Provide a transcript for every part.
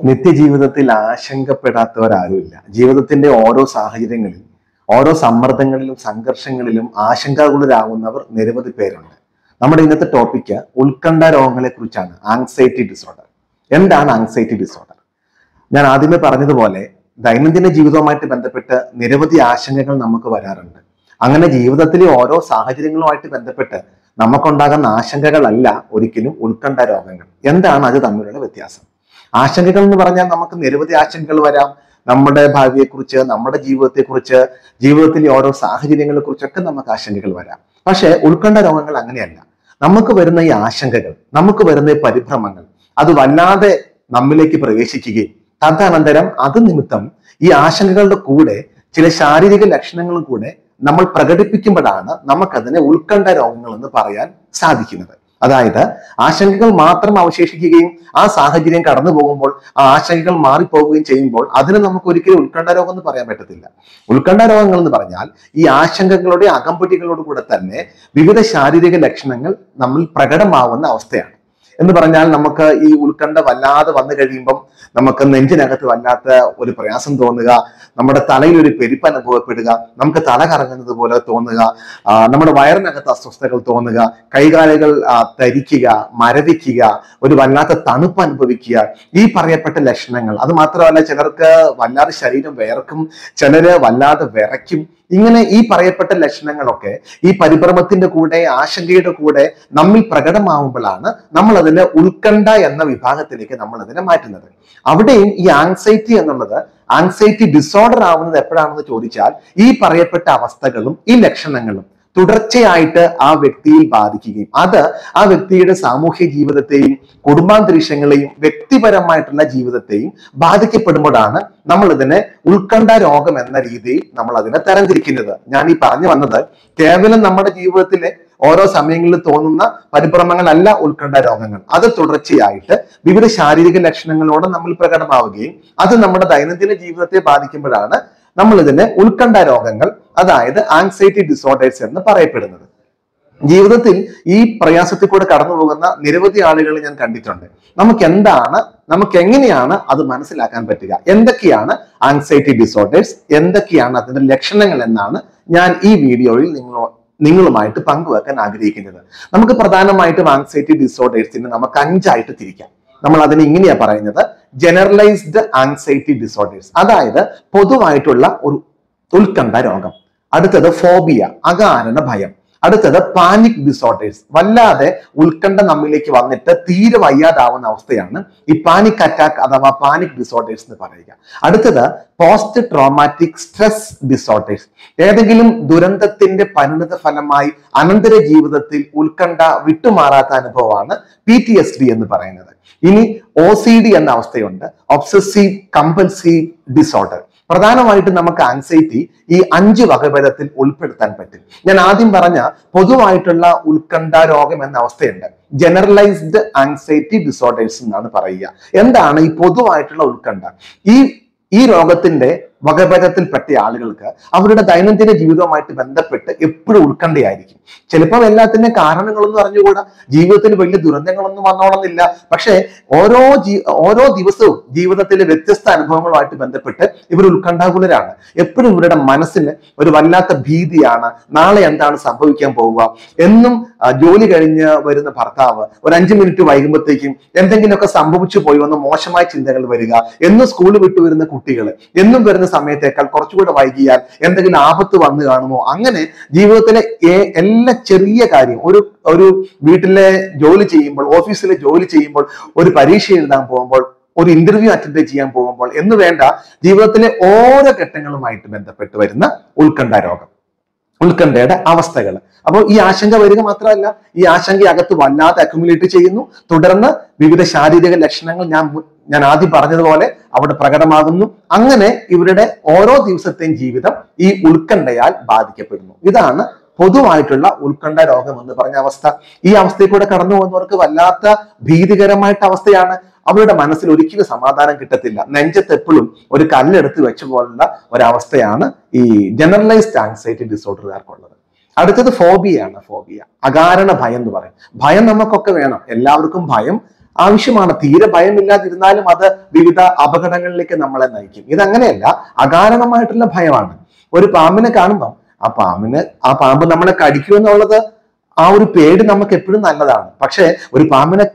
നിത്യജീവിതത്തിൽ ആശങ്കപ്പെടാത്തവരാരുമില്ല. ജീവിതത്തിന്റെ ഓരോ സാഹചര്യങ്ങളിൽ, ഓരോ സമ്മർദ്ദങ്ങളിലും സംഘർഷങ്ങളിലും ആശങ്കാകുലരാകുന്നവർ നിരവധി പേരുണ്ട്. നമ്മുടെ ഇന്നത്തെ ടോപ്പിക്ക് ഉത്കണ്ഠ രോഗങ്ങളെ കുറിച്ചാണ്. Anxiety disorder. എന്താണ് ആങ്സൈറ്റി ഡിസോർഡർ? ഞാൻ ആദ്യമേ പറഞ്ഞതുപോലെ ദൈനംദിന ജീവിതവുമായിട്ട് ബന്ധപ്പെട്ട് നിരവധി ആശങ്കകൾ നമുക്ക് വരാറുണ്ട്. അങ്ങനെ ജീവിതത്തിലെ ഓരോ സാഹചര്യങ്ങളുമായിട്ട് ബന്ധപ്പെട്ട് നമുക്കുണ്ടാകുന്ന ആശങ്കകളല്ല ഒരിക്കലും ഉത്കണ്ഠ രോഗങ്ങൾ. എന്താണ് അത് തമ്മിലുള്ള വ്യത്യാസം? ആശങ്കകൾ എന്ന് പറഞ്ഞാൽ നമുക്ക് നിരവധി ആശങ്കകൾ വരാം. നമ്മുടെ ഭാവിയെക്കുറിച്ച്, നമ്മുടെ ജീവിതത്തെക്കുറിച്ച്, ജീവിതത്തിലെ ഓരോ സാഹചര്യങ്ങളെ കുറിച്ചൊക്കെ നമുക്ക് ആശങ്കകൾ വരാം. പക്ഷെ ഉത്കണ്ഠ രോഗങ്ങൾ അങ്ങനെയല്ല. നമുക്ക് വരുന്ന ഈ ആശങ്കകൾ, നമുക്ക് വരുന്ന ഈ പരിഭ്രമങ്ങൾ, അത് വല്ലാതെ നമ്മിലേക്ക് പ്രവേശിക്കുകയും തദനന്തരം അത് നിമിത്തം ഈ ആശങ്കകളുടെ കൂടെ ചില ശാരീരിക ലക്ഷണങ്ങളും കൂടെ നമ്മൾ പ്രകടിപ്പിക്കുമ്പോഴാണ് നമുക്കതിനെ ഉത്കണ്ഠ രോഗങ്ങൾ എന്ന് പറയാൻ സാധിക്കുന്നത്. അതായത് ആശങ്കകൾ മാത്രം അവശേഷിക്കുകയും ആ സാഹചര്യം കടന്നു പോകുമ്പോൾ ആ ആശങ്കകൾ മാറിപ്പോവുകയും ചെയ്യുമ്പോൾ അതിന് നമുക്ക് ഒരിക്കലും ഉത്കണ്ഠ രോഗം എന്ന് പറയാൻ പറ്റത്തില്ല. ഉത്കണ്ഠ രോഗങ്ങൾ എന്ന് പറഞ്ഞാൽ ഈ ആശങ്കകളുടെ അകമ്പടികളോട് കൂടെ തന്നെ വിവിധ ശാരീരിക ലക്ഷണങ്ങൾ നമ്മിൽ പ്രകടമാവുന്ന അവസ്ഥയാണ്. എന്ന് പറഞ്ഞാൽ നമുക്ക് ഈ ഉത്കണ്ഠ വല്ലാതെ വന്നു കഴിയുമ്പം നമുക്ക് നെഞ്ചിനകത്ത് വല്ലാത്ത ഒരു പ്രയാസം തോന്നുക, നമ്മുടെ തലയിൽ ഒരു പെരുപ്പ് അനുഭവപ്പെടുക, നമുക്ക് തല കറങ്ങുന്നത് പോലെ തോന്നുക, നമ്മുടെ വയറിനകത്ത് അസ്വസ്ഥതകൾ തോന്നുക, കൈകാലുകൾ തരിക്കുക, മരവിക്കുക, ഒരു വല്ലാത്ത തണുപ്പ് അനുഭവിക്കുക, ഈ പറയപ്പെട്ട ലക്ഷണങ്ങൾ. അത് മാത്രമല്ല, ചിലർക്ക് വല്ലാതെ ശരീരം വിയർക്കും, ചിലര് വല്ലാതെ വിറയ്ക്കും. ഇങ്ങനെ ഈ പറയപ്പെട്ട ലക്ഷണങ്ങളൊക്കെ ഈ പരിഭ്രമത്തിന്റെ കൂടെ, ആശങ്കയുടെ കൂടെ നമ്മിൽ പ്രകടമാവുമ്പോഴാണ് നമ്മൾ അതിനെ ഉത്കണ്ഠ എന്ന വിഭാഗത്തിലേക്ക് നമ്മൾ അതിനെ മാറ്റുന്നത്. അവിടെയും ഈ ആങ്സൈറ്റി എന്നുള്ളത് ആങ്സൈറ്റി ഡിസോർഡർ ആവുന്നത് എപ്പോഴാണെന്ന് ചോദിച്ചാൽ ഈ പറയപ്പെട്ട അവസ്ഥകളും ഈ ലക്ഷണങ്ങളും തുടർച്ചയായിട്ട് ആ വ്യക്തിയിൽ ബാധിക്കുകയും അത് ആ വ്യക്തിയുടെ സാമൂഹ്യ ജീവിതത്തെയും കുടുംബാന്തരീക്ഷങ്ങളെയും വ്യക്തിപരമായിട്ടുള്ള ജീവിതത്തെയും ബാധിക്കപ്പെടുമ്പോഴാണ് നമ്മൾ ഇതിനെ ഉത്കണ്ഠ രോഗം എന്ന രീതിയിൽ നമ്മൾ അതിനെ തരംതിരിക്കുന്നത്. ഞാൻ ഈ പറഞ്ഞു വന്നത് കേവലം നമ്മുടെ ജീവിതത്തിലെ ഓരോ സമയങ്ങളിൽ തോന്നുന്ന പരിഭ്രമങ്ങളല്ല ഉത്കണ്ഠ രോഗങ്ങൾ. അത് തുടർച്ചയായിട്ട് വിവിധ ശാരീരിക ലക്ഷണങ്ങളോടെ നമ്മൾ പ്രകടമാവുകയും അത് നമ്മുടെ ദൈനംദിന ജീവിതത്തെ ബാധിക്കുമ്പോഴാണ് നമ്മൾ ഇതിനെ ഉത്കണ്ഠ രോഗങ്ങൾ, അതായത് ആങ്സൈറ്റി ഡിസോർഡേഴ്സ് എന്ന് പറയപ്പെടുന്നത്. ജീവിതത്തിൽ ഈ പ്രയാസത്തിൽ കൂടെ കടന്നു പോകുന്ന നിരവധി ആളുകൾ ഞാൻ കണ്ടിട്ടുണ്ട്. നമുക്ക് എങ്ങനെയാണ് അത് മനസ്സിലാക്കാൻ പറ്റുക? എന്തൊക്കെയാണ് ആങ്സൈറ്റി ഡിസോർഡേഴ്സ്, എന്തൊക്കെയാണ് അതിന്റെ ലക്ഷണങ്ങൾ എന്നാണ് ഞാൻ ഈ വീഡിയോയിൽ നിങ്ങളുമായിട്ട് പങ്കുവെക്കാൻ ആഗ്രഹിക്കുന്നത്. നമുക്ക് പ്രധാനമായിട്ടും ആങ്സൈറ്റി ഡിസോർഡേഴ്സിനെ നമുക്ക് 5 ആയിട്ട് തിരിക്കാം. നമ്മൾ അതിനെ ഇങ്ങനെയാ പറയുന്നത്: ജനറലൈസ്ഡ് ആങ്സൈറ്റി ഡിസോർഡേഴ്സ്, അതായത് പൊതുവായിട്ടുള്ള ഒരു ഉത്കണ്ഠ രോഗം. അടുത്തത് ഫോബിയ, അകാരണ ഭയം. അടുത്തത് പാനിക് ഡിസോർഡേഴ്സ്, വല്ലാതെ ഉത്കണ്ഠ നമ്മിലേക്ക് വന്നിട്ട് തീരെ വയ്യാതാവുന്ന അവസ്ഥയാണ് ഈ പാനിക് അറ്റാക്ക് അഥവാ പാനിക് ഡിസോർഡേഴ്സ് എന്ന് പറയുക. അടുത്തത് പോസ്റ്റ് ട്രോമാറ്റിക് സ്ട്രെസ് ഡിസോർഡേഴ്സ്, ഏതെങ്കിലും ദുരന്തത്തിന്റെ പരിണിത ഫലമായി അനന്തര ജീവിതത്തിൽ ഉത്കണ്ഠ വിട്ടുമാറാത്ത അനുഭവമാണ് PTSD എന്ന് പറയുന്നത്. ഇനി OCD എന്ന അവസ്ഥയുണ്ട്, ഒബ്സസീവ് കമ്പൽസീവ് ഡിസോർഡർ. പ്രധാനമായിട്ടും നമുക്ക് ആങ്സൈറ്റി ഈ 5 വകഭേദത്തിൽ ഉൾപ്പെടുത്താൻ പറ്റും. ഞാൻ ആദ്യം പറഞ്ഞ പൊതുവായിട്ടുള്ള ഉത്കണ്ഠ രോഗം എന്ന അവസ്ഥയുണ്ട്, ജനറലൈസ്ഡ് ആങ്സൈറ്റി ഡിസോർഡേഴ്സ് എന്നാണ് പറയുക. എന്താണ് ഈ പൊതുവായിട്ടുള്ള ഉത്കണ്ഠ? ഈ രോഗത്തിന്റെ വകഭേദത്തിൽപ്പെട്ട ആളുകൾക്ക് അവരുടെ ദൈനംദിന ജീവിതവുമായിട്ട് ബന്ധപ്പെട്ട് എപ്പോഴും ഉത്കണ്ഠയായിരിക്കും. ചിലപ്പോൾ എല്ലാത്തിന്റെ കാരണങ്ങളൊന്നും അറിഞ്ഞുകൂടാ, ജീവിതത്തിൽ വലിയ ദുരന്തങ്ങളൊന്നും വന്നോണമെന്നില്ല. പക്ഷെ ഓരോ ദിവസവും ജീവിതത്തിലെ വ്യത്യസ്ത അനുഭവങ്ങളുമായിട്ട് ബന്ധപ്പെട്ട് ഇവർ ഉത്കണ്ഠാകുലരാണ്. എപ്പോഴും ഇവരുടെ മനസ്സിന് ഒരു വല്ലാത്ത ഭീതിയാണ്. നാളെ എന്താണ് സംഭവിക്കാൻ പോവുക എന്നും. ജോലി കഴിഞ്ഞ് വരുന്ന ഭർത്താവ് ഒരു 5 മിനിറ്റ് വൈകുമ്പോഴത്തേക്കും എന്തെങ്കിലുമൊക്കെ സംഭവിച്ചു പോയി വന്ന് മോശമായ ചിന്തകൾ വരിക. എന്നും സ്കൂൾ വിട്ടു വരുന്ന കുട്ടികൾ എന്നും വരുന്ന സമയത്തേക്കാൾ കുറച്ചുകൂടെ വൈകിയാൽ എന്തെങ്കിലും ആപത്ത് വന്നു കാണുമോ? അങ്ങനെ ജീവിതത്തിലെ എല്ലാ ചെറിയ കാര്യം, ഒരു വീട്ടിലെ ജോലി ചെയ്യുമ്പോൾ, ഓഫീസിലെ ജോലി ചെയ്യുമ്പോൾ, ഒരു പരീക്ഷ എഴുതാൻ പോകുമ്പോൾ, ഒരു ഇന്റർവ്യൂ അറ്റൻഡ് ചെയ്യാൻ പോകുമ്പോൾ എന്ന് വേണ്ട ജീവിതത്തിലെ ഓരോ ഘട്ടങ്ങളുമായിട്ട് ബന്ധപ്പെട്ട് വരുന്ന ഉത്കണ്ഠ രോഗം, ഉത്കണ്ഠയുടെ അവസ്ഥകൾ. അപ്പോൾ ഈ ആശങ്ക വരിക മാത്രമല്ല, ഈ ആശങ്ക അകത്ത് വല്ലാതെ അക്യുമുലേറ്റ് ചെയ്യുന്നു. തുടർന്ന് വിവിധ ശാരീരിക ലക്ഷണങ്ങൾ ഞാൻ ആദ്യം പറഞ്ഞതുപോലെ അവിടെ പ്രകടമാകുന്നു. അങ്ങനെ ഇവരുടെ ഓരോ ദിവസത്തെയും ജീവിതം ഈ ഉത്കണ്ഠയാൽ ബാധിക്കപ്പെടുന്നു. ഇതാണ് പൊതുവായിട്ടുള്ള ഉത്കണ്ഠ രോഗം എന്ന് പറഞ്ഞ അവസ്ഥ. ഈ അവസ്ഥയിൽ കൂടെ കടന്നു പോകുന്നവർക്ക് വല്ലാത്ത ഭീതികരമായിട്ട് അവസ്ഥയാണ്. അവരുടെ മനസ്സിൽ ഒരിക്കലും സമാധാനം കിട്ടത്തില്ല. നെഞ്ചത്ത് എപ്പോഴും ഒരു കല്ലെടുത്ത് വെച്ച പോലുള്ള ഒരവസ്ഥയാണ് ഈ ജനറലൈസ്ഡ് ആങ്സൈറ്റി ഡിസോർഡറുകാർക്കുള്ളത്. അടുത്തത് ഫോബിയാണ്. ഫോബിയ, അകാരണ ഭയം എന്ന് പറയും. ഭയം നമുക്കൊക്കെ വേണം, എല്ലാവർക്കും ഭയം ആവശ്യമാണ്. തീരെ ഭയമില്ലാതിരുന്നാലും അത് വിവിധ അപകടങ്ങളിലേക്ക് നമ്മളെ നയിക്കും. ഇതങ്ങനെയല്ല, അകാരണമായിട്ടുള്ള ഭയമാണ്. ഒരു പാമ്പിനെ കാണുമ്പോൾ ആ പാമ്പ് നമ്മളെ കടിക്കുമെന്നുള്ളത് ആ ഒരു പേടി നമുക്ക് എപ്പോഴും നല്ലതാണ്. പക്ഷെ ഒരു പാമ്പിനെ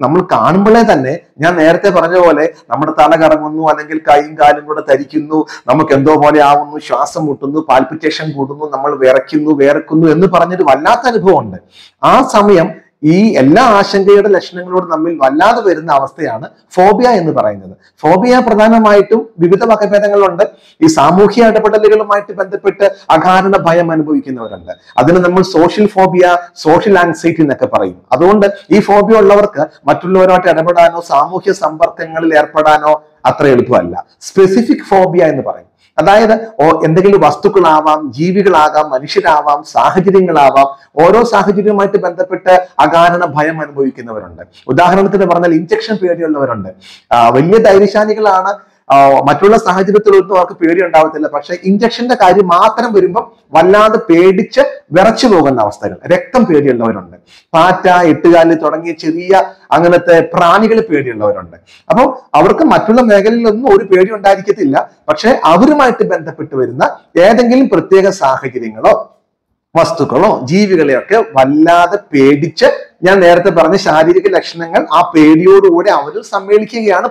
നമ്മൾ കാണുമ്പോഴേ തന്നെ ഞാൻ നേരത്തെ പറഞ്ഞ പോലെ നമ്മുടെ തല കറങ്ങുന്നു, അല്ലെങ്കിൽ കൈയും കാലും കൂടെ തരിക്കുന്നു, നമുക്ക് എന്തോ പോലെ ആവുന്നു, ശ്വാസം മുട്ടുന്നു, പാൽപിറ്റേഷൻ കൂടുന്നു, നമ്മൾ വേർക്കുന്നു എന്ന് പറഞ്ഞൊരു വല്ലാത്ത അനുഭവമുണ്ട്. ആ സമയം ഈ എല്ലാ ആശങ്കയുടെ ലക്ഷണങ്ങളോട് നമ്മിൽ വല്ലാതെ വരുന്ന അവസ്ഥയാണ് ഫോബിയ എന്ന് പറയുന്നത്. ഫോബിയ പ്രധാനമായിട്ടും വിവിധ വകഭേദങ്ങളുണ്ട്. ഈ സാമൂഹ്യ ഇടപെടലുകളുമായിട്ട് ബന്ധപ്പെട്ട് അകാരണ ഭയം അനുഭവിക്കുന്നവരുണ്ട്. അതിന് നമ്മൾ സോഷ്യൽ ഫോബിയ, സോഷ്യൽ ആങ്സൈറ്റി എന്നൊക്കെ പറയും. അതുകൊണ്ട് ഈ ഫോബിയ ഉള്ളവർക്ക് മറ്റുള്ളവരുമായിട്ട് ഇടപെടാനോ സാമൂഹ്യ സമ്പർക്കങ്ങളിൽ ഏർപ്പെടാനോ അത്ര എളുപ്പമല്ല. സ്പെസിഫിക് ഫോബിയ എന്ന് പറയും. അതായത് എന്തെങ്കിലും വസ്തുക്കളാവാം, ജീവികളാകാം, മനുഷ്യരാവാം, സാഹചര്യങ്ങളാവാം. ഓരോ സാഹചര്യവുമായിട്ട് ബന്ധപ്പെട്ട് അകാരണ ഭയം അനുഭവിക്കുന്നവരുണ്ട്. ഉദാഹരണത്തിന് പറഞ്ഞാൽ ഇഞ്ചക്ഷൻ പേടിയുള്ളവരുണ്ട്. വലിയ ധൈര്യശാലികളാണ്, മറ്റുള്ള സാഹചര്യത്തിലൊന്നും അവർക്ക് പേടി ഉണ്ടാവത്തില്ല. പക്ഷെ ഇഞ്ചക്ഷന്റെ കാര്യം മാത്രം വരുമ്പോൾ വല്ലാതെ പേടിച്ച് വിറച്ചു പോകുന്ന അവസ്ഥകൾ. രക്തം പേടിയുള്ളവരുണ്ട്. പാറ്റ, എട്ടുകാലി തുടങ്ങിയ ചെറിയ അങ്ങനത്തെ പ്രാണികൾ പേടിയുള്ളവരുണ്ട്. അപ്പം അവർക്ക് മറ്റുള്ള മേഖലയിലൊന്നും ഒരു പേടി ഉണ്ടായിരിക്കത്തില്ല. പക്ഷെ അവരുമായിട്ട് ബന്ധപ്പെട്ട് വരുന്ന ഏതെങ്കിലും പ്രത്യേക സാഹചര്യങ്ങളോ വസ്തുക്കളോ ജീവികളെയൊക്കെ വല്ലാതെ പേടിച്ച്, ഞാൻ നേരത്തെ പറഞ്ഞ ശാരീരിക ലക്ഷണങ്ങൾ ആ പേടിയോടുകൂടി അവരിൽ സമ്മേളിക്കുകയാണ്,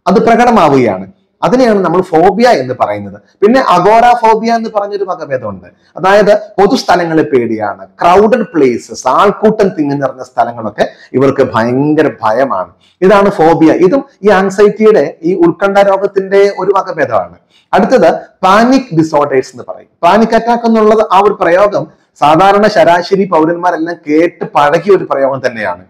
അത് പ്രകടമാവുകയാണ്. അതിനെയാണ് നമ്മൾ ഫോബിയ എന്ന് പറയുന്നത്. പിന്നെ അഗോറാഫോബിയ എന്ന് പറഞ്ഞൊരു വകഭേദമുണ്ട്. അതായത് പൊതുസ്ഥലങ്ങളെ പേടിയാണ്, ക്രൗഡഡ് പ്ലേസസ്, ആൾക്കൂട്ടം തിങ്ങി നിറഞ്ഞ സ്ഥലങ്ങളൊക്കെ ഇവർക്ക് ഭയങ്കര ഭയമാണ്. ഇതാണ് ഫോബിയ. ഇതും ഈ ആൻസൈറ്റിയുടെ, ഈ ഉത്കണ്ഠ രോഗത്തിന്റെ ഒരു വകഭേദമാണ്. അടുത്തത് പാനിക് ഡിസോർഡേഴ്സ് എന്ന് പറയും. പാനിക് അറ്റാക്ക് എന്നുള്ളത് ആ ഒരു പ്രയോഗം സാധാരണ ശരാശരി പൗരന്മാരെല്ലാം കേട്ട് പഴകിയ ഒരു പ്രയോഗം തന്നെയാണ്.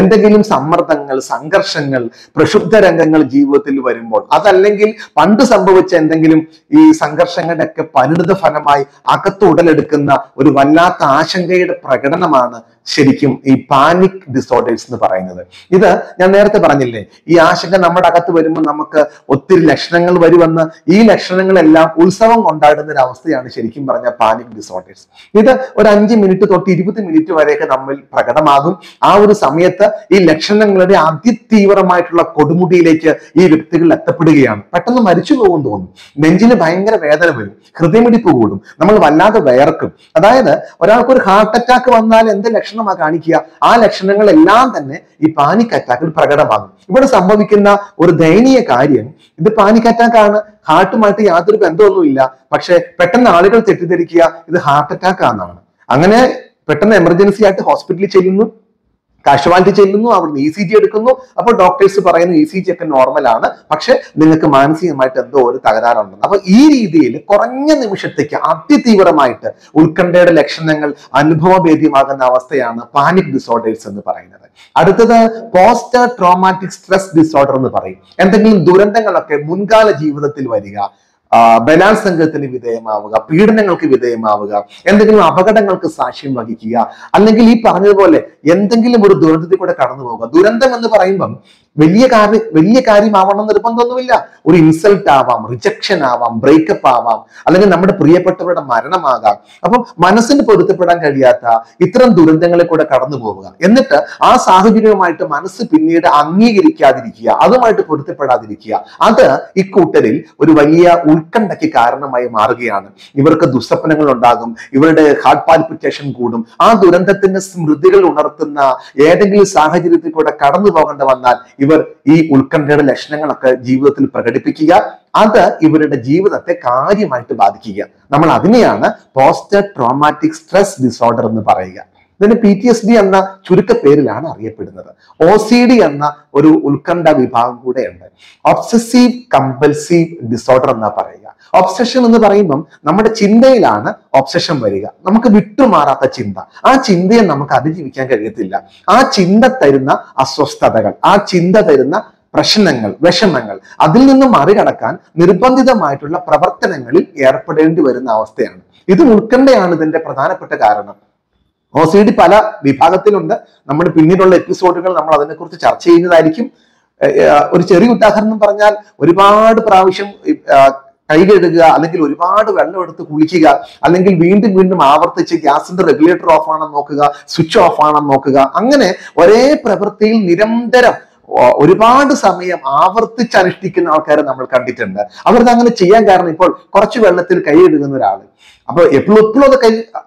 എന്തെങ്കിലും സമ്മർദ്ദങ്ങൾ, സംഘർഷങ്ങൾ, പ്രക്ഷുബ്ധ രംഗങ്ങൾ ജീവിതത്തിൽ വരുമ്പോൾ, അതല്ലെങ്കിൽ പണ്ട് സംഭവിച്ച എന്തെങ്കിലും ഈ സംഘർഷങ്ങളുടെ ഒക്കെ പരിണിത ഫലമായി അകത്ത് ഉടലെടുക്കുന്ന ഒരു വല്ലാത്ത ആശങ്കയുടെ പ്രകടനമാണ് ശരിക്കും ഈ പാനിക് ഡിസോർഡേഴ്സ് എന്ന് പറയുന്നത്. ഇത് ഞാൻ നേരത്തെ പറഞ്ഞില്ലേ, ഈ ആശങ്ക നമ്മുടെ അകത്ത് വരുമ്പോൾ നമുക്ക് ഒത്തിരി ലക്ഷണങ്ങൾ വരുമെന്ന്. ഈ ലക്ഷണങ്ങളെല്ലാം ഉത്സവം കൊണ്ടാടുന്ന ഒരു അവസ്ഥയാണ് ശരിക്കും പറഞ്ഞ പാനിക് ഡിസോർഡേഴ്സ്. ഇത് ഒരു 5 മിനിറ്റ് തൊട്ട് 20 മിനിറ്റ് വരെയൊക്കെ നമ്മിൽ പ്രകടമാകും. ആ ഒരു സമയത്ത് ഈ ലക്ഷണങ്ങളുടെ അതിതീവ്രമായിട്ടുള്ള കൊടുമുടിയിലേക്ക് ഈ വ്യക്തികൾ എത്തപ്പെടുകയാണ്. പെട്ടെന്ന് മരിച്ചു പോകും തോന്നും, നെഞ്ചിന് ഭയങ്കര വേദന വരും, ഹൃദയമിടിപ്പ് കൂടും, നമ്മൾ വല്ലാതെ വയർക്കും. അതായത് ഒരാൾക്ക് ഒരു ഹാർട്ട് അറ്റാക്ക് വന്നാൽ എന്ത് ലക്ഷണമാണ് കാണിക്കുക? ആ ലക്ഷണങ്ങളെല്ലാം തന്നെ ഈ പാനിക് അറ്റാക്കിൽ പ്രകടമാകും. ഇവിടെ സംഭവിക്കുന്ന ഒരു ദയനീയ കാര്യം, ഇത് പാനിക് അറ്റാക്ക് ആണ്, ഹാർട്ടുമായിട്ട് യാതൊരു ബന്ധമൊന്നുമില്ല. പക്ഷെ പെട്ടെന്ന് ആളുകൾ തെറ്റിദ്ധരിക്കുക ഇത് ഹാർട്ട് അറ്റാക്ക് ആണെന്നാണ്. അങ്ങനെ പെട്ടെന്ന് എമർജൻസി ആയിട്ട് ഹോസ്പിറ്റലിൽ ചെല്ലുന്നു, കാഷ്വാലിറ്റി ചെല്ലുന്നു, അവിടുന്ന് ECG എടുക്കുന്നു. അപ്പോൾ ഡോക്ടേഴ്സ് പറയുന്നു ECG ഒക്കെ നോർമൽ ആണ്, പക്ഷെ നിങ്ങൾക്ക് മാനസികമായിട്ട് എന്തോ ഒരു തകരാറുണ്ടെന്ന്. അപ്പൊ ഈ രീതിയിൽ കുറഞ്ഞ നിമിഷത്തേക്ക് അതിതീവ്രമായിട്ട് ഉത്കണ്ഠയുടെ ലക്ഷണങ്ങൾ അനുഭവഭേദ്യമാകുന്ന അവസ്ഥയാണ് പാനിക് ഡിസോർഡേഴ്സ് എന്ന് പറയുന്നത്. അടുത്തത് പോസ്റ്റ് ട്രോമാറ്റിക് സ്ട്രെസ് ഡിസോർഡർ എന്ന് പറയും. എന്തെങ്കിലും ദുരന്തങ്ങളൊക്കെ മുൻകാല ജീവിതത്തിൽ വരിക, ബലാത്സംഗത്തിന് വിധേയമാവുക, പീഡനങ്ങൾക്ക് വിധേയമാവുക, എന്തെങ്കിലും അപകടങ്ങൾക്ക് സാക്ഷ്യം വഹിക്കുക, അല്ലെങ്കിൽ ഈ പറഞ്ഞതുപോലെ എന്തെങ്കിലും ഒരു ദുരന്തത്തിൽ കൂടെ കടന്നു പോവുക. ദുരന്തം എന്ന് പറയുമ്പം വലിയ കാര്യമാവണം എന്ന് നിർബന്ധമൊന്നുമില്ല. ഒരു ഇൻസൾട്ട് ആവാം, റിജക്ഷൻ ആവാം, ബ്രേക്കപ്പ് ആവാം, അല്ലെങ്കിൽ നമ്മുടെ പ്രിയപ്പെട്ടവരുടെ മരണമാകാം. അപ്പം മനസ്സിന് പൊരുത്തപ്പെടാൻ കഴിയാത്ത ഇത്തരം ദുരന്തങ്ങളെ കൂടെ കടന്നു പോവുക. എന്നിട്ട് ആ സാഹചര്യവുമായിട്ട് മനസ്സ് പിന്നീട് അംഗീകരിക്കാതിരിക്കുക, അതുമായിട്ട് പൊരുത്തപ്പെടാതിരിക്കുക. അത് ഇക്കൂട്ടരിൽ ഒരു വലിയ ഉത്കണ്ഠയ്ക്ക് കാരണമായി മാറുകയാണ്. ഇവർക്ക് ദുസ്വപ്നങ്ങൾ ഉണ്ടാകും, ഇവരുടെ ഹാർട്ട് പാൽപിറ്റേഷൻ കൂടും. ആ ദുരന്തത്തിന്റെ സ്മൃതികൾ ഉണർത്തുന്ന ഏതെങ്കിലും സാഹചര്യത്തിൽ കൂടെ കടന്നു പോകേണ്ട വന്നാൽ ഇവർ ഈ ഉത്കണ്ഠയുടെ ലക്ഷണങ്ങളൊക്കെ ജീവിതത്തിൽ പ്രകടിപ്പിക്കുക. അത് ഇവരുടെ ജീവിതത്തെ കാര്യമായിട്ട് ബാധിക്കുക. നമ്മൾ അതിനെയാണ് പോസ്റ്റ് ട്രോമാറ്റിക് സ്ട്രെസ് ഡിസോർഡർ എന്ന് പറയുക. ഇതിന് PTSD എന്ന ചുരുക്ക പേരിലാണ് അറിയപ്പെടുന്നത്. OCD എന്ന ഒരു ഉത്കണ്ഠ വിഭാഗം കൂടെ ഉണ്ട്. ഒബ്സസീവ് കമ്പൽസീവ് ഡിസോർഡർ എന്നാ പറയുക. ഒബ്സഷൻ എന്ന് പറയുമ്പം നമ്മുടെ ചിന്തയിലാണ് ഒബ്സഷൻ വരിക, നമുക്ക് വിട്ടുമാറാത്ത ചിന്ത. ആ ചിന്തയെ നമുക്ക് അതിജീവിക്കാൻ കഴിയത്തില്ല. ആ ചിന്ത തരുന്ന അസ്വസ്ഥതകൾ, ആ ചിന്ത തരുന്ന പ്രശ്നങ്ങൾ, വിഷമങ്ങൾ, അതിൽ നിന്നും മറികടക്കാൻ നിർബന്ധിതമായിട്ടുള്ള പ്രവർത്തനങ്ങളിൽ ഏർപ്പെടേണ്ടി വരുന്ന അവസ്ഥയാണ്. ഇത് ഉത്കണ്ഠയാണ് ഇതിന്റെ പ്രധാനപ്പെട്ട കാരണം. OCD പല വിഭാഗത്തിലുണ്ട്. നമ്മുടെ പിന്നീടുള്ള എപ്പിസോഡുകൾ നമ്മൾ അതിനെക്കുറിച്ച് ചർച്ച ചെയ്യുന്നതായിരിക്കും. ഒരു ചെറിയ ഉദാഹരണം പറഞ്ഞാൽ, ഒരുപാട് പ്രാവശ്യം കൈ കഴുകുക, അല്ലെങ്കിൽ ഒരുപാട് വെള്ളം എടുത്ത് കുളിക്കുക, അല്ലെങ്കിൽ വീണ്ടും വീണ്ടും ആവർത്തിച്ച് ഗ്യാസിന്റെ റെഗുലേറ്റർ ഓഫ് ആണെന്ന് നോക്കുക, സ്വിച്ച് ഓഫ് ആണെന്ന് നോക്കുക, അങ്ങനെ ഒരേ പ്രവൃത്തിയിൽ നിരന്തരം ഒരുപാട് സമയം ആവർത്തിച്ച് അനുഷ്ഠിക്കുന്ന ആൾക്കാരെ നമ്മൾ കണ്ടിട്ടുണ്ട്. അവർക്ക് അങ്ങനെ ചെയ്യാൻ കാരണം ഇപ്പോൾ കുറച്ച് വെള്ളത്തിൽ കൈ കഴുകുന്ന ഒരാൾ, അപ്പൊ എപ്പോഴും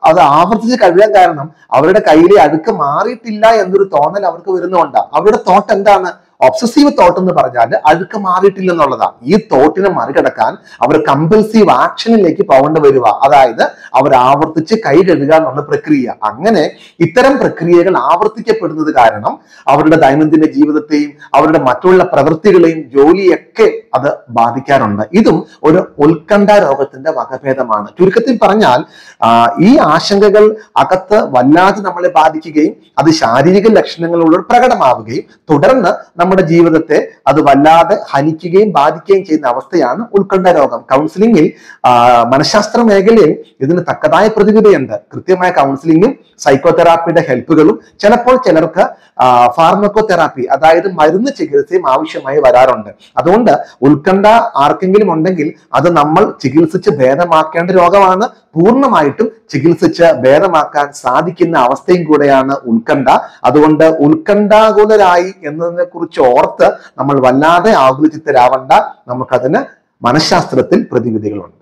അത് ആവർത്തിച്ച് കഴുകാൻ കാരണം അവരുടെ കയ്യിലെ അഴുക്ക് മാറിയിട്ടില്ല എന്നൊരു തോന്നൽ അവർക്ക് വരുന്നുണ്ടാവും. അവരുടെ തോട്ട് എന്താണ്? ഒബ്സസീവ് തോട്ട് എന്ന് പറഞ്ഞാൽ അഴുക്ക് മാറിയിട്ടില്ല എന്നുള്ളതാണ്. ഈ തോട്ടിനെ മറികടക്കാൻ അവർ കമ്പൽസീവ് ആക്ഷനിലേക്ക് പോകേണ്ടി വരിക, അതായത് അവർ ആവർത്തിച്ച് കൈ കഴുകുക എന്നുള്ള പ്രക്രിയ. അങ്ങനെ ഇത്തരം പ്രക്രിയകൾ ആവർത്തിക്കപ്പെടുന്നത് കാരണം അവരുടെ ദൈനംദിന ജീവിതത്തെയും അവരുടെ മറ്റുള്ള പ്രവൃത്തികളെയും ജോലിയൊക്കെ അത് ബാധിക്കാറുണ്ട്. ഇതും ഒരു ഉത്കണ്ഠ രോഗത്തിന്റെ വകഭേദമാണ്. ചുരുക്കത്തിൽ പറഞ്ഞാൽ ഈ ആശങ്കകൾ അകത്ത് വല്ലാതെ നമ്മളെ ബാധിക്കുകയും അത് ശാരീരിക ലക്ഷണങ്ങളുള്ള പ്രകടമാവുകയും തുടർന്ന് നമ്മുടെ ജീവിതത്തെ അത് വല്ലാതെ ഹനിക്കുകയും ബാധിക്കുകയും ചെയ്യുന്ന അവസ്ഥയാണ് ഉത്കണ്ഠ രോഗം. കൗൺസിലിംഗിൽ മനഃശാസ്ത്ര മേഖലയിൽ ഇതിന് തക്കതായ പ്രതിവിധിയുണ്ട്. കൃത്യമായ കൗൺസിലിംഗും സൈക്കോതെറാപ്പിയുടെ ഹെൽപ്പുകളും ചിലപ്പോൾ ചിലർക്ക് ഫാർമക്കോതെറാപ്പി, അതായത് മരുന്ന് ചികിത്സയും ആവശ്യമായി വരാറുണ്ട്. അതുകൊണ്ട് ഉത്കണ്ഠ ആർക്കെങ്കിലും ഉണ്ടെങ്കിൽ അത് നമ്മൾ ചികിത്സിച്ച് ഭേദമാക്കേണ്ട രോഗമാണ്. പൂർണ്ണമായിട്ടും ചികിത്സിച്ച് ഭേദമാക്കാൻ സാധിക്കുന്ന അവസ്ഥയും കൂടെയാണ് ഉത്കണ്ഠ. അതുകൊണ്ട് ഉത്കണ്ഠാകുലരായി എന്നതിനെ കുറിച്ച് ഓർത്ത് നമ്മൾ വല്ലാതെ ആകുലചിത്തരാവണ്ട. നമുക്കതിന് മനഃശാസ്ത്രത്തിൽ പ്രതിവിധികളുണ്ട്.